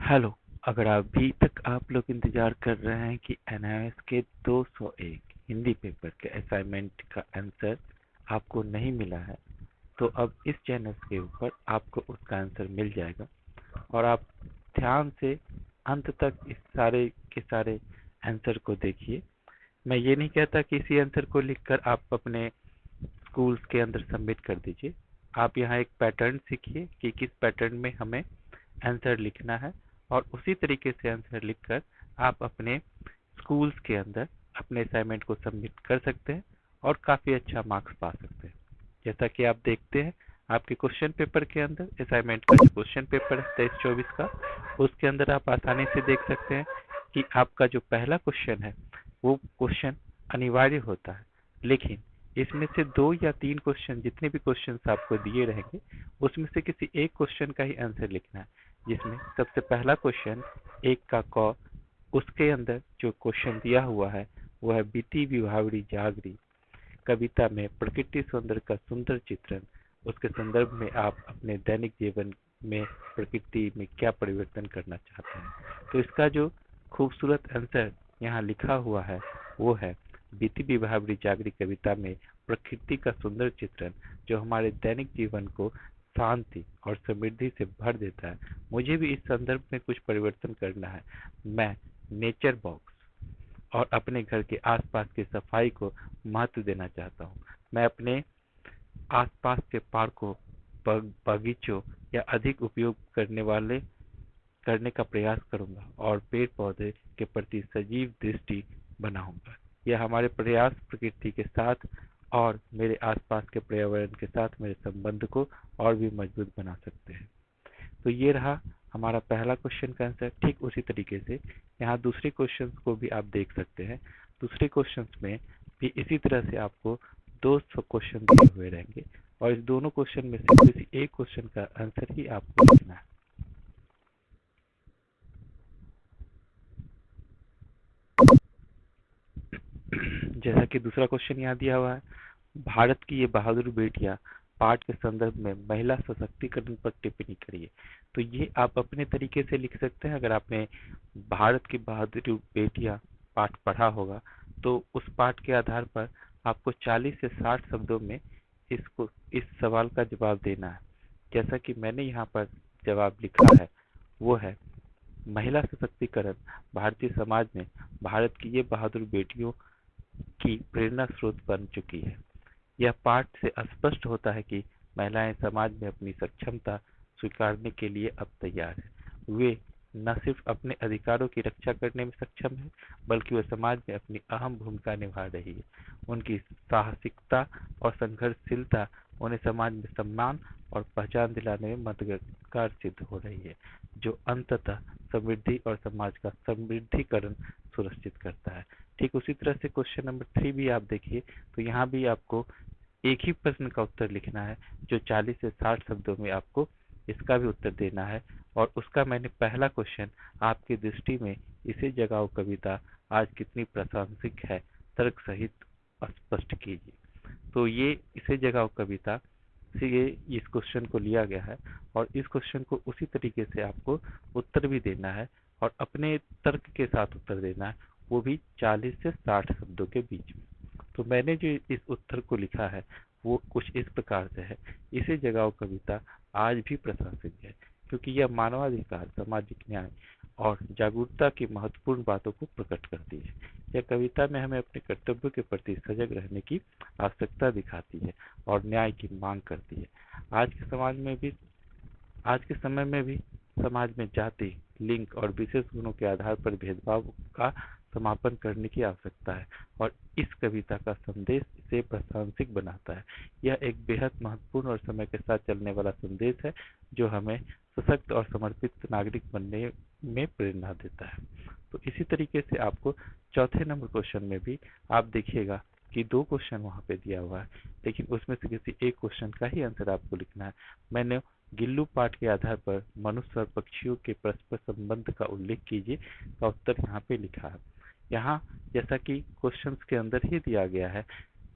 Hello. अगर अभी तक आप लोग इंतजार कर रहे हैं कि एनआईएस के 201 हिंदी पेपर के असाइनमेंट का आंसर आपको नहीं मिला है, तो अब इस चैनल के ऊपर आपको उसका आंसर मिल जाएगा। और आप ध्यान से अंत तक इस सारे के सारे आंसर को देखिए। मैं ये नहीं कहता कि इसी आंसर को लिखकर आप अपने स्कूल्स के अंदर सबमिट कर दीजिए। आप यहाँ एक पैटर्न सीखिए कि किस पैटर्न में हमें आंसर लिखना है, और उसी तरीके से आंसर लिखकर आप अपने स्कूल्स के अंदर अपने असाइनमेंट को सबमिट कर सकते हैं और काफ़ी अच्छा मार्क्स पा सकते हैं। जैसा कि आप देखते हैं आपके क्वेश्चन पेपर के अंदर असाइनमेंट का जो क्वेश्चन पेपर है 23-24 का, उसके अंदर आप आसानी से देख सकते हैं कि आपका जो पहला क्वेश्चन है वो क्वेश्चन अनिवार्य होता है, लेकिन इसमें से 2 या 3 क्वेश्चन, जितने भी क्वेश्चन आपको दिए रहेंगे उसमें से किसी एक क्वेश्चन का ही आंसर लिखना है। जिसमें सबसे पहला क्वेश्चन 1 का क, उसके अंदर जो क्वेश्चन दिया हुआ है वो है बीती विभावरी जागरी कविता में प्रकृति सौंदर्य का सुंदर चित्रण। उसके संदर्भ में आप अपने दैनिक जीवन में प्रकृति में क्या परिवर्तन करना चाहते हैं। तो इसका जो खूबसूरत आंसर यहाँ लिखा हुआ है वो है बीती विभावरी जागरी कविता में प्रकृति का सुंदर चित्रण, जो हमारे दैनिक जीवन को शांति और समृद्धि से भर देता है। मुझे भी इस संदर्भ में कुछ परिवर्तन करना है। मैं नेचर बॉक्स और अपने घर के आसपास की सफाई को महत्व देना चाहता हूँ। मैं अपने आसपास के पार्कों, बगीचों या अधिक उपयोग करने का प्रयास करूंगा और पेड़ पौधे के प्रति सजीव दृष्टि बनाऊंगा। यह हमारे प्रयास प्रकृति के साथ और मेरे आसपास के पर्यावरण के साथ मेरे संबंध को और भी मजबूत बना सकते हैं। तो ये रहा हमारा पहला क्वेश्चन का आंसर। ठीक उसी तरीके से यहाँ दूसरे क्वेश्चन को भी आप देख सकते हैं। दूसरे क्वेश्चन में भी इसी तरह से आपको 200 क्वेश्चन दिए हुए रहेंगे और इस दोनों क्वेश्चन में से किसी एक क्वेश्चन का आंसर ही आपको लिखना है। जैसा कि दूसरा क्वेश्चन यहाँ दिया हुआ है, भारत की ये बहादुर बेटियां पाठ के संदर्भ में महिला सशक्तिकरण पर टिप्पणी करिए। तो ये आप अपने तरीके से लिख सकते हैं। अगर आपने भारत की बहादुर बेटियां पाठ पढ़ा होगा तो उस पाठ के आधार पर आपको 40 से 60 शब्दों में इस सवाल का जवाब देना है। जैसा कि मैंने यहाँ पर जवाब लिखा है वो है, महिला सशक्तिकरण भारतीय समाज में भारत की ये बहादुर बेटियों की प्रेरणा स्रोत बन चुकी है। यह पाठ से स्पष्ट होता है कि महिलाएं समाज में अपनी सक्षमता स्वीकारने के लिए अब तैयार हैं। वे न सिर्फ अपने अधिकारों की रक्षा करने में सक्षम हैं, बल्कि वे समाज में अपनी अहम भूमिका निभा रही है। उनकी साहसिकता और संघर्षशीलता उन्हें समाज में सम्मान और पहचान दिलाने में मददगार सिद्ध हो रही है, जो अंततः समृद्धि और समाज का समृद्धिकरण सुनिश्चित करता है। ठीक उसी तरह से क्वेश्चन नंबर 3 भी आप देखिए, तो यहाँ भी आपको एक ही प्रश्न का उत्तर लिखना है, जो 40 से 60 शब्दों में आपको इसका भी उत्तर देना है। और उसका मैंने पहला क्वेश्चन आपकी दृष्टि में इसे जगाओ कविता आज कितनी प्रासंगिक है, तर्क सहित स्पष्ट कीजिए। तो ये इसे जगाओ कविता से ये इस क्वेश्चन को लिया गया है और इस क्वेश्चन को उसी तरीके से आपको उत्तर भी देना है और अपने तर्क के साथ उत्तर देना है, वो भी 40 से 60 शब्दों के बीच में। तो मैंने जो इस उत्तर को लिखा है वो कुछ इस प्रकार से है, इसे जगाओ कविता आज भी प्रासंगिक है क्योंकि यह मानवाधिकार, सामाजिक न्याय और जागरूकता की महत्वपूर्ण बातों को प्रकट करती है। यह कविता में हमें अपने कर्तव्यों के प्रति सजग रहने की आवश्यकता दिखाती है और न्याय की मांग करती है। आज के समाज में भी आज के समय में भी समाज में जाति, लिंग और विशेष गुणों के आधार पर भेदभाव का समापन करने की आवश्यकता है और इस कविता का संदेश इसे प्रासंगिक बनाता है। यह एक बेहद महत्वपूर्ण और समय के साथ चलने वाला संदेश है, जो हमें सशक्त और समर्पित नागरिक बनने में प्रेरणा देता है। तो इसी तरीके से आपको चौथे नंबर क्वेश्चन में भी आप देखिएगा कि 2 क्वेश्चन वहाँ पे दिया हुआ है, लेकिन उसमें से किसी एक क्वेश्चन का ही आंसर आपको लिखना है। मैंने गिल्लू पाठ के आधार पर मनुष्य और पक्षियों के परस्पर संबंध का उल्लेख कीजिए का उत्तर यहाँ पे लिखा है। यहाँ जैसा कि क्वेश्चंस के अंदर ही दिया गया है,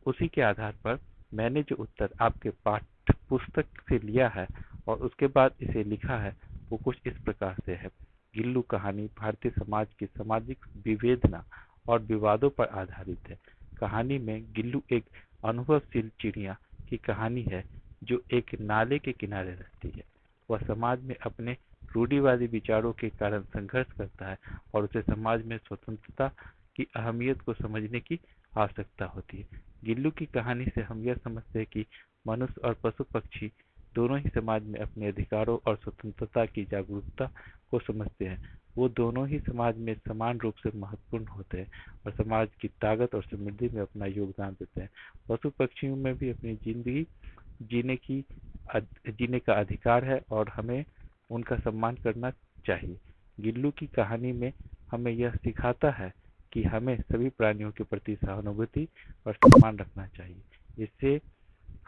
उसी के आधार पर मैंने जो उत्तर आपके पाठ्य पुस्तक से लिया है और उसके बाद इसे लिखा है वो कुछ इस प्रकार से है। गिल्लू कहानी भारतीय समाज की सामाजिक विवेदना और विवादों पर आधारित है। कहानी में गिल्लू एक अनुभवशील चिड़िया की कहानी है जो एक नाले के किनारे रहती है। वह समाज में अपने रूढ़िवादी विचारों के कारण संघर्ष करता है और उसे समाज में स्वतंत्रता की अहमियत को समझने की आवश्यकता होती है। गिल्लू की कहानी से हम यह समझते हैं कि मनुष्य और पशु पक्षी दोनों ही समाज में अपने अधिकारों और स्वतंत्रता की जागरूकता को समझते हैं। वो दोनों ही समाज में समान रूप से महत्वपूर्ण होते हैं और समाज की ताकत और समृद्धि में अपना योगदान देते हैं। पशु पक्षियों में भी अपनी जिंदगी जीने की जीने का अधिकार है और हमें उनका सम्मान करना चाहिए। गिल्लू की कहानी में हमें यह सिखाता है कि हमें सभी प्राणियों के प्रति सहानुभूति और सम्मान रखना चाहिए। इससे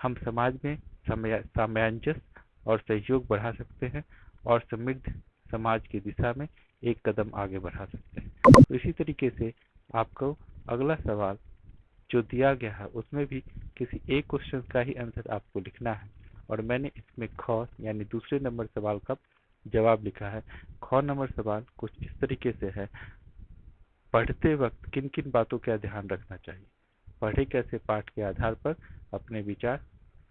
हम समाज में सामंजस्य और सहयोग बढ़ा सकते हैं और समृद्ध समाज की दिशा में एक कदम आगे बढ़ा सकते हैं। तो इसी तरीके से आपको अगला सवाल जो दिया गया है उसमें भी किसी एक क्वेश्चन का ही आंसर आपको लिखना है और मैंने इसमें ख यानी दूसरे नंबर सवाल का जवाब लिखा है। ख नंबर सवाल कुछ इस तरीके से है, पढ़ते वक्त किन किन बातों का ध्यान रखना चाहिए? पढ़े कैसे पाठ के आधार पर अपने विचार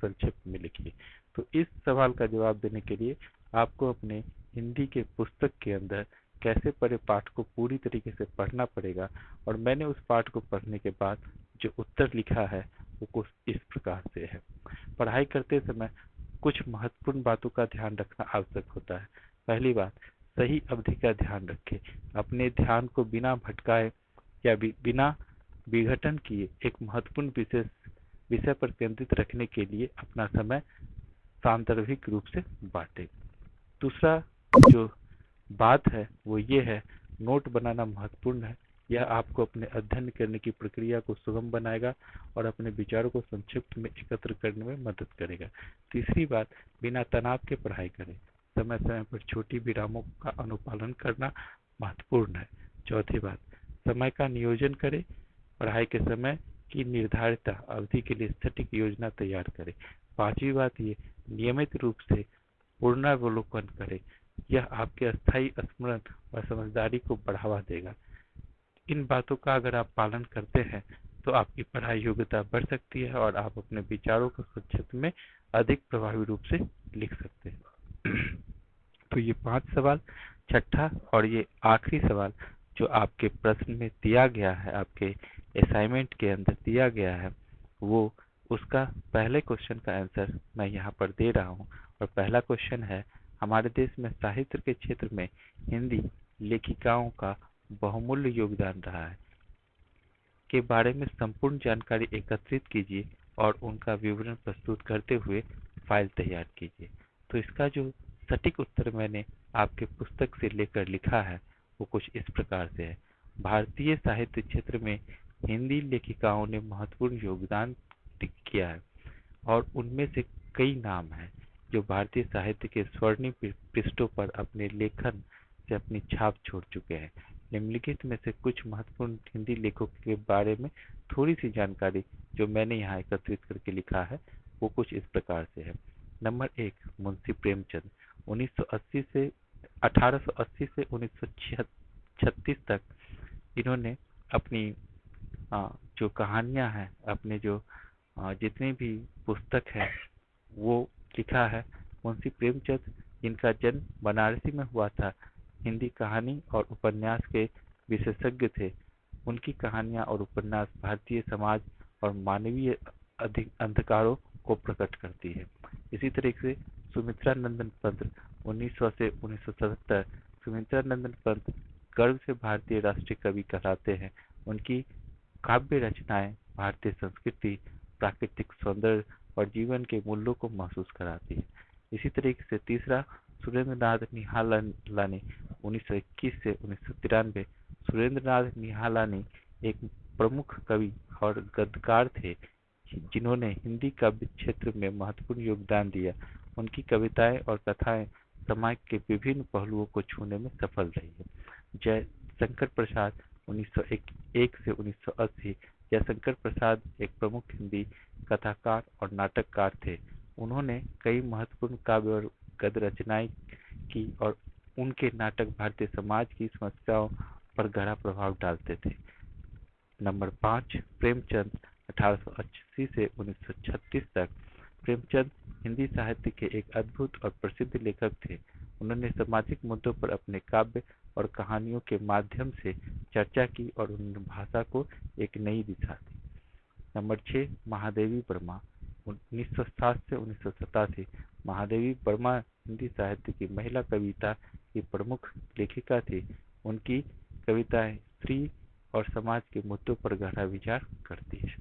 संक्षिप्त में लिखिए। तो इस सवाल का जवाब देने के लिए आपको अपने हिंदी के पुस्तक के अंदर कैसे पढ़े पाठ को पूरी तरीके से पढ़ना पड़ेगा और मैंने उस पाठ को पढ़ने के बाद जो उत्तर लिखा है वो कुछ इस प्रकार से है। पढ़ाई करते समय कुछ महत्वपूर्ण बातों का ध्यान रखना आवश्यक होता है। पहली बात, सही अवधि का ध्यान रखें। अपने ध्यान को बिना भटकाए या बिना विघटन किए एक महत्वपूर्ण विषय पर केंद्रित रखने के लिए अपना समय सांदर्भिक रूप से बांटें। दूसरा जो बात है वो ये है, नोट बनाना महत्वपूर्ण है। यह आपको अपने अध्ययन करने की प्रक्रिया को सुगम बनाएगा और अपने विचारों को संक्षिप्त में एकत्र करने में मदद करेगा। तीसरी बात, बिना तनाव के पढ़ाई करें। समय समय पर छोटी विरामों का अनुपालन करना महत्वपूर्ण है। चौथी बात, समय का नियोजन करें। पढ़ाई के समय की निर्धारित अवधि के लिए सटीक योजना तैयार करें। पांचवी बात, ये नियमित रूप से पुनरावलोकन करें। यह आपके अस्थायी स्मरण और समझदारी को बढ़ावा देगा। इन बातों का अगर आप पालन करते हैं तो आपकी पढ़ाई योग्यता बढ़ सकती है और आप अपने विचारों को संक्षिप्त में अधिक प्रभावी रूप से लिख सकते हैं। तो ये 5 सवाल। छठा और ये आखिरी सवाल जो आपके प्रश्न में दिया गया है, आपके असाइनमेंट के अंदर दिया गया है, वो उसका पहले क्वेश्चन का आंसर मैं यहाँ पर दे रहा हूँ। और पहला क्वेश्चन है, हमारे देश में साहित्य के क्षेत्र में हिंदी लेखिकाओं का बहुमूल्य योगदान रहा है के बारे में संपूर्ण जानकारी एकत्रित कीजिए और उनका विवरण प्रस्तुत करते हुए फाइल तैयार कीजिए। तो इसका जो सटीक उत्तर मैंने आपके पुस्तक से लेकर लिखा है वो कुछ इस प्रकार से है। भारतीय साहित्य क्षेत्र में हिंदी लेखिकाओं ने महत्वपूर्ण योगदान किया है और उनमें से कई नाम हैं जो भारतीय साहित्य के स्वर्णिम पृष्ठों पर अपने लेखन से अपनी छाप छोड़ चुके हैं। निम्नलिखित में से कुछ महत्वपूर्ण हिंदी लेखकों के बारे में थोड़ी सी जानकारी जो मैंने यहाँ एकत्रित करके लिखा है वो कुछ इस प्रकार से है। नंबर 1, मुंशी प्रेमचंद। 1980 से 1880 से 1936 तक इन्होंने अपनी जो कहानियां हैं, अपने जो जितने भी पुस्तक है वो लिखा है। मुंशी प्रेमचंद, जिनका जन्म बनारसी में हुआ था, हिंदी कहानी और उपन्यास के विशेषज्ञ थे। उनकी कहानियां और उपन्यास भारतीय समाज और मानवीय अंधकारों को प्रकट करती है। इसी तरीके से सुमित्रा नंदन पंत 1900 से 1977। सुमित्रा नंदन पंत गर्व से भारतीय राष्ट्रीय कवि कहलाते हैं। उनकी काव्य रचनाएं भारतीय संस्कृति, प्राकृतिक सौंदर्य और जीवन के मूल्यों को महसूस कराती है। इसी तरीके से तीसरा, सुरेंद्र नाथ निहालानी 1921 से 1993। सुरेंद्र नाथ निहालानी एक प्रमुख कवि और गद्यकार थे जिन्होंने हिंदी काव्य क्षेत्र में महत्वपूर्ण योगदान दिया। उनकी कविताएं और कथाएं समाज के विभिन्न पहलुओं को छूने में सफल रही है। जयशंकर प्रसाद 1901 से 1980। जयशंकर प्रसाद एक प्रमुख हिंदी कथाकार और नाटककार थे। उन्होंने कई महत्वपूर्ण काव्य और गद्य रचनाएं की और उनके नाटक भारतीय समाज की समस्याओं पर गहरा प्रभाव डालते थे। नंबर 5, प्रेमचंद 1880 से 1936 तक। प्रेमचंद हिंदी साहित्य के एक अद्भुत और प्रसिद्ध लेखक थे। उन्होंने सामाजिक मुद्दों पर अपने काव्य और कहानियों के माध्यम से चर्चा की और उन्होंने भाषा को एक नई दिशा दी। नंबर 6, महादेवी वर्मा 1960 से 1987। महादेवी वर्मा हिंदी साहित्य की महिला कविता की प्रमुख लेखिका थी। उनकी कविताएं स्त्री और समाज के मुद्दों पर गहरा विचार करती है।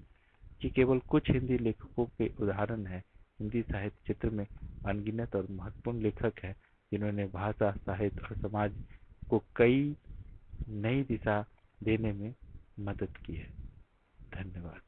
ये केवल कुछ हिंदी लेखकों के उदाहरण हैं। हिंदी साहित्य क्षेत्र में अनगिनत और महत्वपूर्ण लेखक हैं जिन्होंने भाषा, साहित्य और समाज को कई नई दिशा देने में मदद की है। धन्यवाद।